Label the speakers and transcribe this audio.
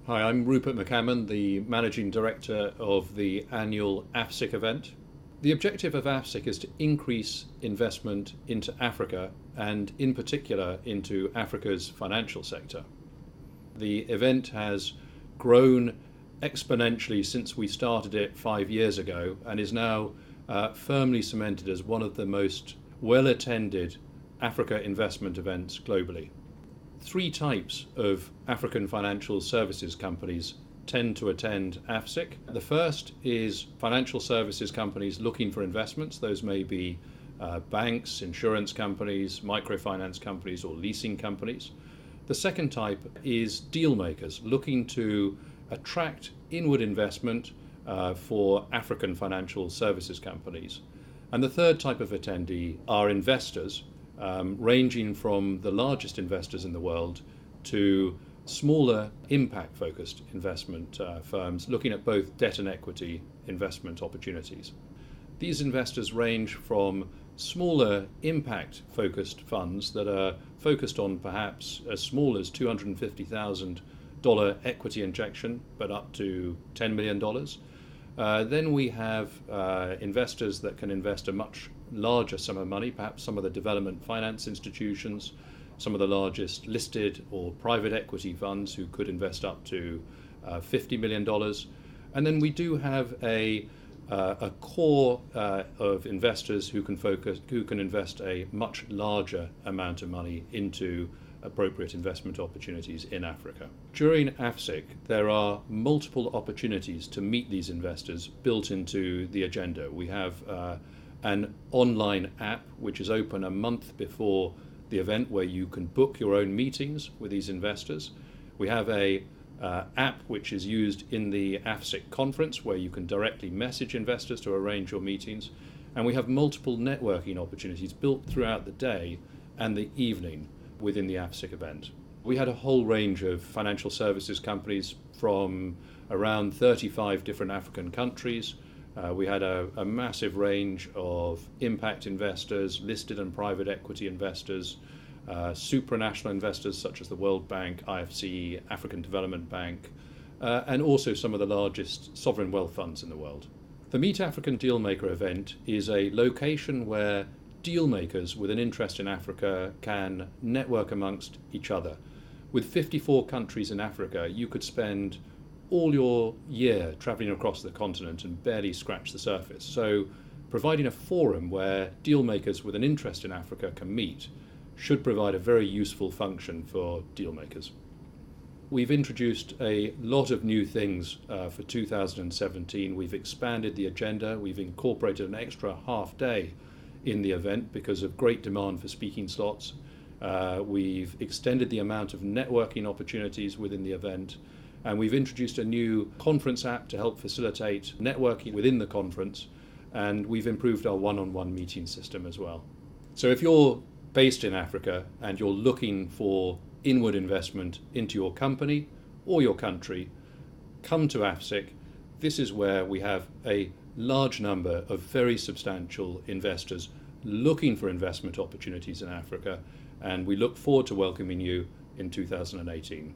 Speaker 1: Hi, I'm Rupert McCammon, the Managing Director of the annual AFSIC event. The objective of AFSIC is to increase investment into Africa and in particular into Africa's financial sector. The event has grown exponentially since we started it 5 years ago and is now firmly cemented as one of the most well-attended Africa investment events globally. 3 types of African financial services companies tend to attend AFSIC. The first is financial services companies looking for investments. Those may be banks, insurance companies, microfinance companies, or leasing companies. The second type is deal makers looking to attract inward investment for African financial services companies. And the third type of attendee are investors, ranging from the largest investors in the world to smaller impact-focused investment firms looking at both debt and equity investment opportunities. These investors range from smaller impact-focused funds that are focused on perhaps as small as $250,000 equity injection, but up to $10 million. Then we have investors that can invest a much larger sum of money, perhaps some of the development finance institutions, some of the largest listed or private equity funds who could invest up to $50 million. And then we do have a core of investors who can invest a much larger amount of money into appropriate investment opportunities in Africa. During AFSIC, there are multiple opportunities to meet these investors built into the agenda. We have an online app which is open a month before the event where you can book your own meetings with these investors. We have a app which is used in the AFSIC conference where you can directly message investors to arrange your meetings. And we have multiple networking opportunities built throughout the day and the evening within the AFSIC event. We had a whole range of financial services companies from around 35 different African countries. We had a massive range of impact investors, listed and private equity investors, supranational investors such as the World Bank, AFSIC, African Development Bank, and also some of the largest sovereign wealth funds in the world. The Meet African Dealmaker event is a location where deal makers with an interest in Africa can network amongst each other. With 54 countries in Africa, you could spend all your year traveling across the continent and barely scratch the surface. So providing a forum where deal makers with an interest in Africa can meet should provide a very useful function for deal makers. We've introduced a lot of new things for 2017. We've expanded the agenda. We've incorporated an extra half day in the event because of great demand for speaking slots. We've extended the amount of networking opportunities within the event, and we've introduced a new conference app to help facilitate networking within the conference, and we've improved our one-on-one meeting system as well. So if you're based in Africa and you're looking for inward investment into your company or your country, come to AFSIC. This is where we have a large number of very substantial investors looking for investment opportunities in Africa, and we look forward to welcoming you in 2018.